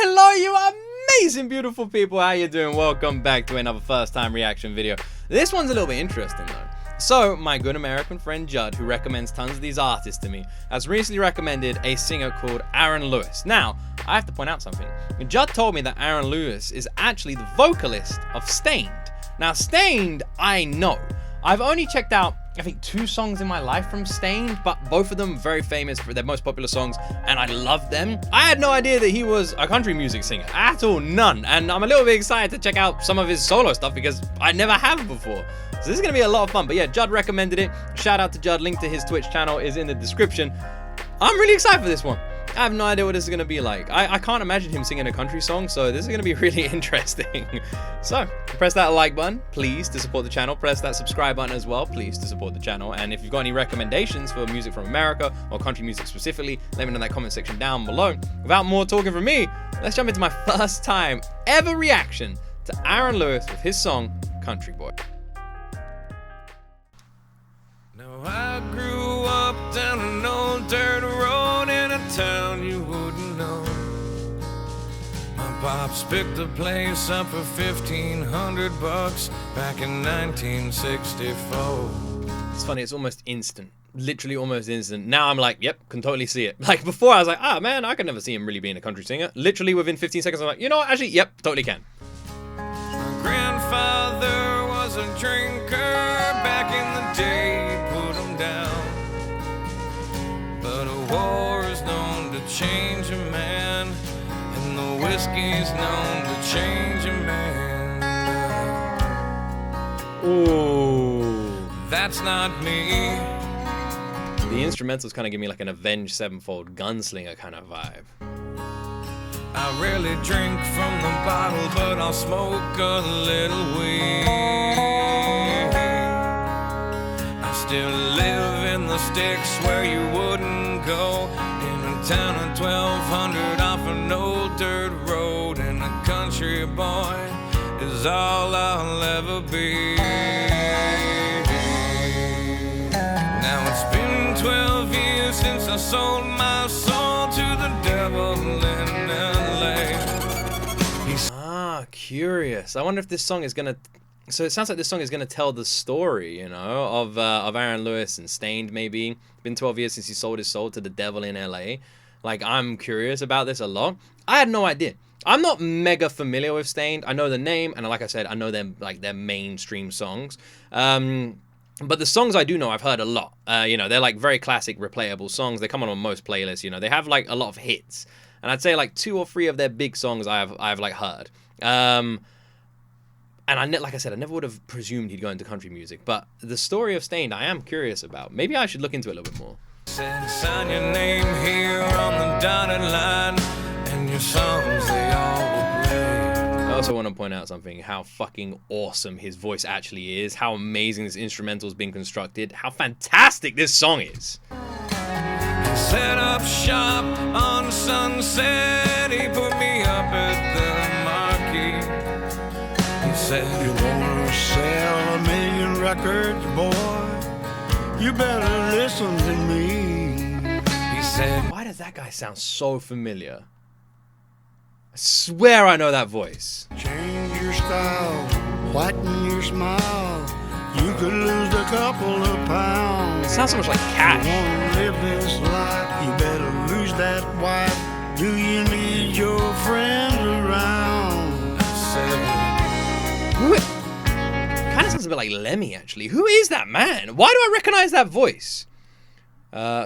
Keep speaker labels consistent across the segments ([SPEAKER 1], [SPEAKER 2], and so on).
[SPEAKER 1] Hello, you amazing, beautiful people. How you doing? Welcome back to another first time reaction video. This one's a little bit interesting though. So, my good American friend Judd, who recommends tons of these artists to me, has recently recommended a singer called Aaron Lewis. Now, I have to point out something. Judd told me that Aaron Lewis is actually the vocalist of Stained. Now, Stained, I know. I've only checked out, I think, 2 songs in my life from Stained, but both of them very famous for their most popular songs, and I love them. I had no idea that he was a country music singer at all, none. And I'm a little bit excited to check out some of his solo stuff because I never have before. So this is gonna be a lot of fun. But yeah, Judd recommended it. Shout out to Judd. Link to his Twitch channel is in the description. I'm really excited for this one. I have no idea what this is going to be like. I can't imagine him singing a country song, so this is going to be really interesting. So, press that like button, please, to support the channel. Press that subscribe button as well, please, to support the channel. And if you've got any recommendations for music from America, or country music specifically, let me know in that comment section down below. Without more talking from me, let's jump into my first time ever reaction to Aaron Lewis with his song, Country Boy.
[SPEAKER 2] Now I grew up down an old dirt road in a town you wouldn't know. My pops picked the place up for $1,500 back in 1964.
[SPEAKER 1] It's funny, it's almost instant. Literally almost instant. Now I'm like, yep, can totally see it. Like before I was like, ah man, I could never see him really being a country singer. Literally within 15 seconds I'm like, you know what, actually, yep, totally can.
[SPEAKER 2] My grandfather was a drinker back in the day. But a war is known to change a man, and the whiskey's known to change a man.
[SPEAKER 1] Ooh.
[SPEAKER 2] That's not me.
[SPEAKER 1] The instrumentals kind of give me like an Avenged Sevenfold gunslinger kind of vibe.
[SPEAKER 2] I rarely drink from the bottle, but I'll smoke a little weed. I still live in the sticks where you wouldn't go, in a town of 1,200 off an old dirt road, and a country boy is all I'll ever be. Now it's been 12 years since I sold my soul to the devil in LA.
[SPEAKER 1] Curious. I wonder if this song is gonna. So it sounds like this song is gonna tell the story, you know, of Aaron Lewis and Stained. Maybe been 12 years since he sold his soul to the devil in LA. Like, I'm curious about this a lot. I had no idea. I'm not mega familiar with Stained. I know the name, and like I said, I know them, like, their mainstream songs. But the songs I do know, I've heard a lot. You know, they're like very classic, replayable songs. They come on most playlists. You know, they have like a lot of hits, and I'd say like 2 or 3 of their big songs I've like heard. And like I said, I never would have presumed he'd go into country music. But the story of Stained, I am curious about. Maybe I should look into it a little bit more.
[SPEAKER 2] Sign your name here on the dotted line, and your songs they all will play.
[SPEAKER 1] I also want to point out something, how fucking awesome his voice actually is, how amazing this instrumental's been constructed, how fantastic this song is.
[SPEAKER 2] Set up shop on Sunset, he put me up at the marquee. He said,
[SPEAKER 3] you wanna sell 1,000,000 records, boy? You better listen to me.
[SPEAKER 2] He said,
[SPEAKER 1] why does that guy sound so familiar? I swear I know that voice.
[SPEAKER 3] Change your style, whiten your smile. You could lose a couple of pounds.
[SPEAKER 1] It sounds so much like Cash.
[SPEAKER 3] You wanna live this life, you better lose that wife. Do you need your friends around?
[SPEAKER 1] Who? Kind of sounds a bit like Lemmy, actually. Who is that man? Why do I recognize that voice?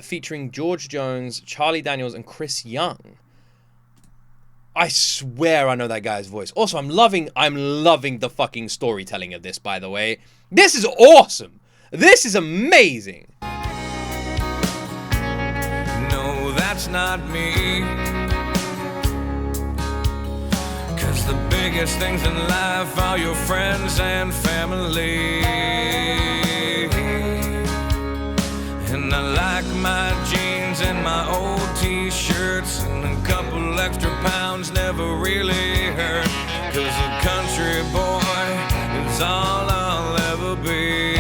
[SPEAKER 1] Featuring George Jones, Charlie Daniels, and Chris Young. I swear I know that guy's voice. Also, I'm loving the fucking storytelling of this, by the way. This is awesome. This is amazing.
[SPEAKER 2] no, that's not me. 'Cause the biggest things in life are your friends and family. And I like my jeans and my old t-shirts, and a couple extra pounds never really hurt. 'Cause a country boy is all I'll ever be.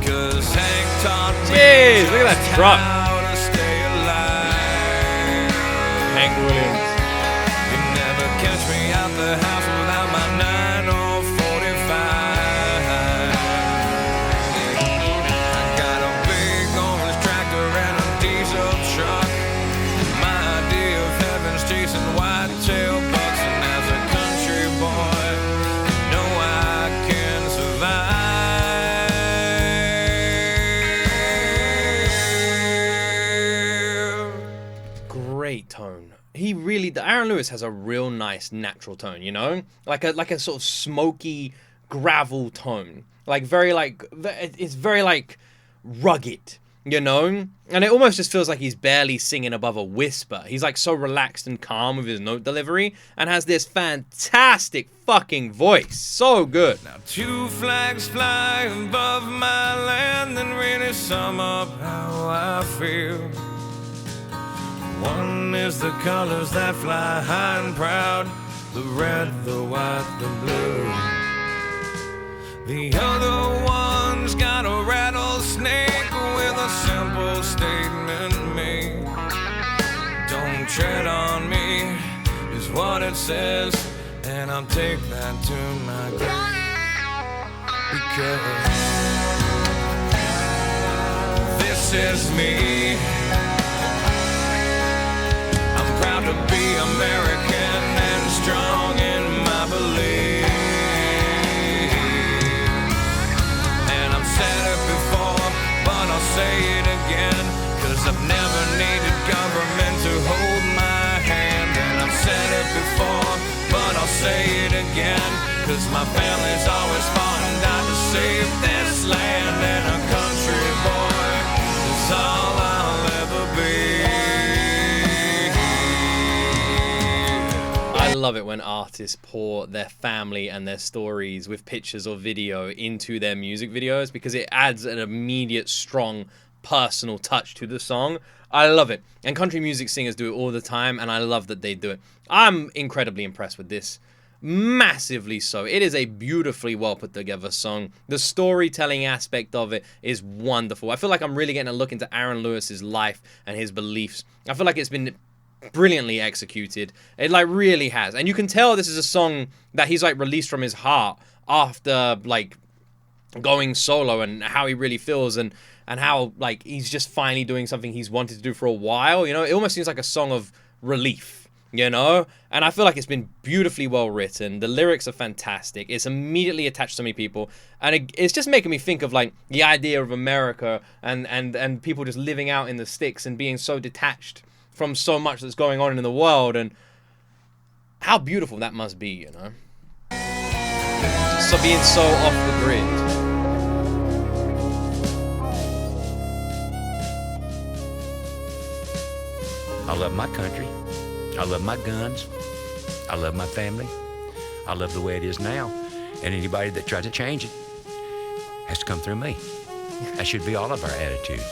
[SPEAKER 2] 'Cause Hank taught me
[SPEAKER 1] Jeez, look at that truck.
[SPEAKER 2] how to stay alive.
[SPEAKER 1] Hank Williams.
[SPEAKER 2] You never catch me out the house without my 945. I got a big orange tractor and a diesel truck. My idea of heaven's chasing whitetail bucks, and as a country boy, you know I can survive.
[SPEAKER 1] Great tone. He really, Aaron Lewis has a real nice natural tone, you know, like a sort of smoky gravel tone, like it's very like rugged, you know, and it almost just feels like he's barely singing above a whisper. He's like so relaxed and calm with his note delivery, and has this fantastic fucking voice. So good.
[SPEAKER 2] Now 2 flags fly above my land and really sum up how I feel. One is the colors that fly high and proud, the red, the white, the blue. The other one's got a rattlesnake with a simple statement made. Don't tread on me is what it says, and I'll take that to my grave. Because this is me. Proud to be American and strong in my belief. And I've said it before, but I'll say it again, 'cause I've never needed government to hold my hand. And I've said it before, but I'll say it again, 'cause my family's always fought and died to save this land. And a country boy is all I'll ever be.
[SPEAKER 1] I love it when artists pour their family and their stories with pictures or video into their music videos, because it adds an immediate, strong, personal touch to the song. I love it. And country music singers do it all the time, and I love that they do it. I'm incredibly impressed with this. Massively so. It is a beautifully well put together song. The storytelling aspect of it is wonderful. I feel like I'm really getting a look into Aaron Lewis's life and his beliefs. I feel like it's been brilliantly executed. It like really has, and you can tell this is a song that he's like released from his heart after like going solo, and how he really feels, and how like he's just finally doing something he's wanted to do for a while, you know. It almost seems like a song of relief, you know, and I feel like it's been beautifully well written. The lyrics are fantastic. It's immediately attached to so many people, and it's just making me think of like the idea of America and people just living out in the sticks and being so detached from so much that's going on in the world, and how beautiful that must be, you know. So being so off the grid.
[SPEAKER 4] I love my country. I love my guns. I love my family. I love the way it is now. And anybody that tries to change it has to come through me. That should be all of our attitudes.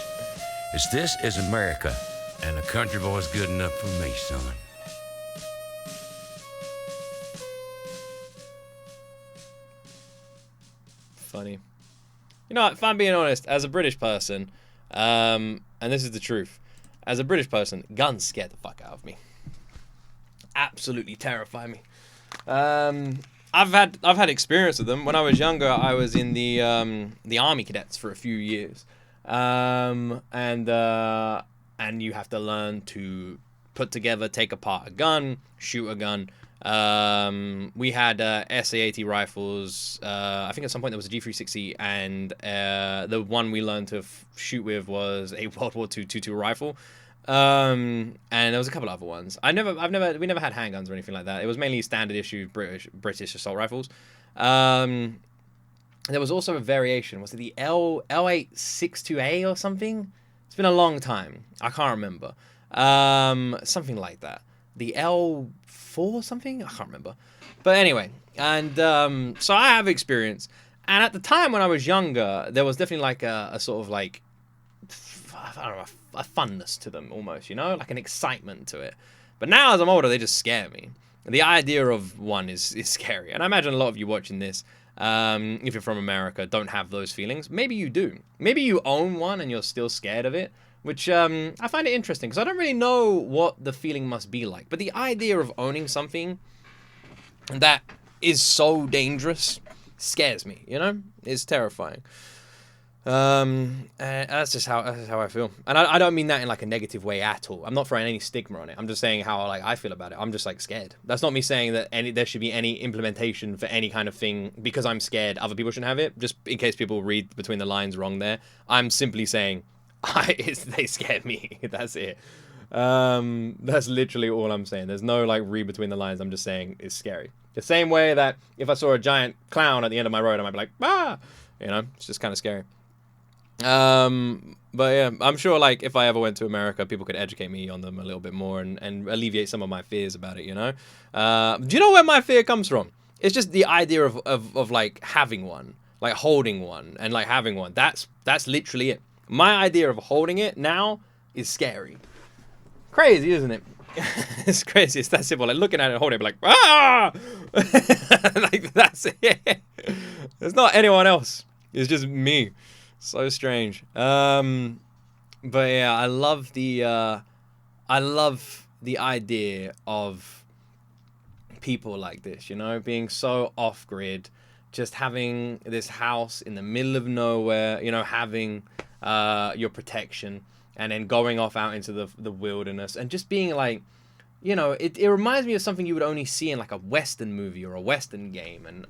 [SPEAKER 4] This is America. And a country boy's good enough for me, son.
[SPEAKER 1] Funny. You know, if I'm being honest, as a British person, and this is the truth, as a British person, guns scare the fuck out of me. Absolutely terrify me. I've had experience with them. When I was younger, I was in the Army Cadets for a few years, and you have to learn to put together, take apart a gun, shoot a gun. We had SA-80 rifles. I think at some point there was a G360, and the one we learned to shoot with was a World War II 2.2 rifle. And there was a couple other ones. We never had handguns or anything like that. It was mainly standard issue British assault rifles. There was also a variation. Was it the L862A or something? It's been a long time. I can't remember. Something like that. The L4 something? I can't remember. But anyway, and so I have experience. And at the time when I was younger, there was definitely like a sort of like, I don't know, a funness to them almost, you know? Like an excitement to it. But now as I'm older, they just scare me. The idea of one is scary. And I imagine a lot of you watching this, if you're from America, don't have those feelings. Maybe you do. Maybe you own one and you're still scared of it. which I find it interesting because I don't really know what the feeling must be like. But the idea of owning something that is so dangerous scares me, you know? It's terrifying. That's just how I feel. And I don't mean that in like a negative way at all. I'm not throwing any stigma on it. I'm just saying how like I feel about it. I'm just like scared. That's not me saying that there should be any implementation for any kind of thing because I'm scared other people shouldn't have it. Just in case people read between the lines wrong there. I'm simply saying they scare me. That's it. That's literally all I'm saying. There's no like read between the lines. I'm just saying it's scary. The same way that if I saw a giant clown at the end of my road, I might be like, ah, you know, it's just kind of scary. But yeah, I'm sure like if I ever went to America, people could educate me on them a little bit more and alleviate some of my fears about it, you know? Do you know where my fear comes from? It's just the idea of like having one, like holding one and like having one. That's literally it. My idea of holding it now is scary. Crazy, isn't it? It's crazy. It's that simple. Like looking at it, holding it, be like, ah, like that's it. There's not anyone else. It's just me. So strange. But yeah, I love the idea of people like this, you know, being so off grid, just having this house in the middle of nowhere, you know, having your protection, and then going off out into the wilderness and just being like, you know, it reminds me of something you would only see in like a Western movie or a Western game, and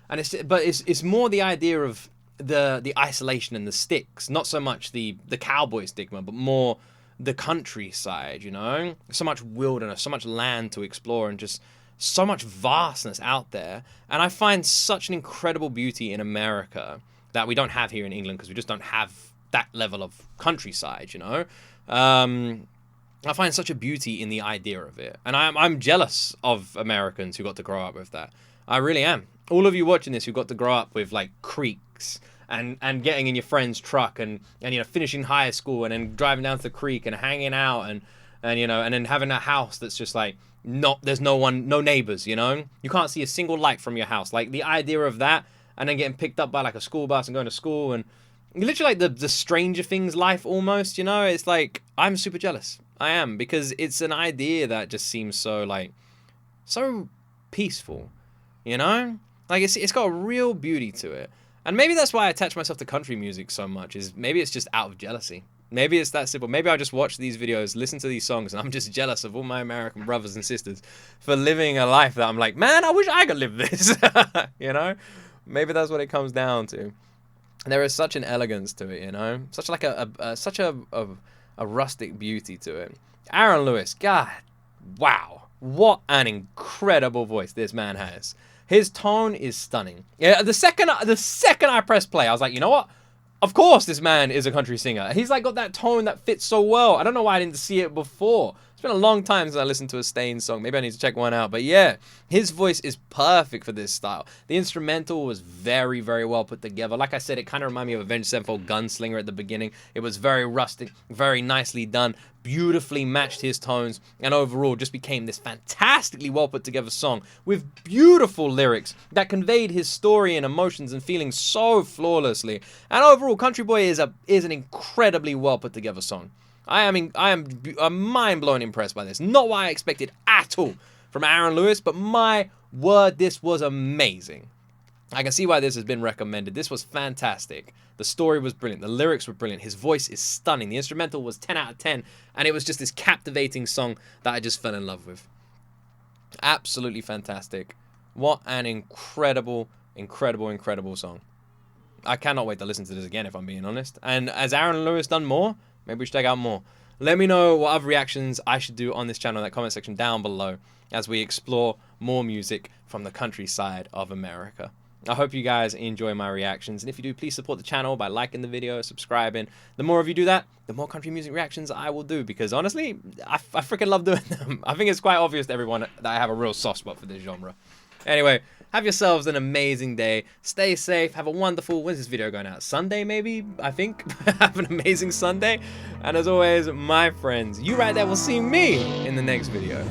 [SPEAKER 1] it's more the idea of the isolation and the sticks, not so much the cowboy stigma, but more the countryside, you know, so much wilderness, so much land to explore, and just so much vastness out there. And I find such an incredible beauty in America that we don't have here in England because we just don't have that level of countryside, you know. I find such a beauty in the idea of it, and I'm jealous of Americans who got to grow up with that. I really am. All of you watching this who got to grow up with like creeks and getting in your friend's truck and you know, finishing high school and then driving down to the creek and hanging out and you know, and then having a house that's just like there's no one, no neighbors, you know, you can't see a single light from your house. Like the idea of that, and then getting picked up by like a school bus and going to school, and literally like the Stranger Things life almost, you know. It's like I'm super jealous. I am, because it's an idea that just seems so like so peaceful, you know. Like it's got a real beauty to it. And maybe that's why I attach myself to country music so much, is maybe it's just out of jealousy. Maybe it's that simple. Maybe I just watch these videos, listen to these songs, and I'm just jealous of all my American brothers and sisters for living a life that I'm like, man, I wish I could live this. You know? Maybe that's what it comes down to. There is such an elegance to it, you know? Such like such a rustic beauty to it. Aaron Lewis, God, wow. What an incredible voice this man has. His tone is stunning. Yeah, the second I pressed play, I was like, you know what? Of course this man is a country singer. He's like got that tone that fits so well. I don't know why I didn't see it before. It's been a long time since I listened to a Stain song. Maybe I need to check one out. But yeah, his voice is perfect for this style. The instrumental was very, very well put together. Like I said, it kind of reminded me of Avenged Sevenfold Gunslinger at the beginning. It was very rustic, very nicely done, beautifully matched his tones, and overall just became this fantastically well put together song with beautiful lyrics that conveyed his story and emotions and feelings so flawlessly. And overall, Country Boy is an incredibly well put together song. I'm mind-blown impressed by this. Not what I expected at all from Aaron Lewis, but my word, this was amazing. I can see why this has been recommended. This was fantastic. The story was brilliant. The lyrics were brilliant. His voice is stunning. The instrumental was 10 out of 10, and it was just this captivating song that I just fell in love with. Absolutely fantastic. What an incredible, incredible, incredible song. I cannot wait to listen to this again, if I'm being honest. And has Aaron Lewis done more? Maybe we should check out more. Let me know what other reactions I should do on this channel in that comment section down below as we explore more music from the countryside of America. I hope you guys enjoy my reactions, and if you do, please support the channel by liking the video, subscribing. The more of you do that, the more country music reactions I will do, because honestly, I freaking love doing them. I think it's quite obvious to everyone that I have a real soft spot for this genre. Anyway, have yourselves an amazing day. Stay safe. Have a wonderful, when's this video going out? Sunday, maybe? I think. Have an amazing Sunday. And as always, my friends, you right there will see me in the next video.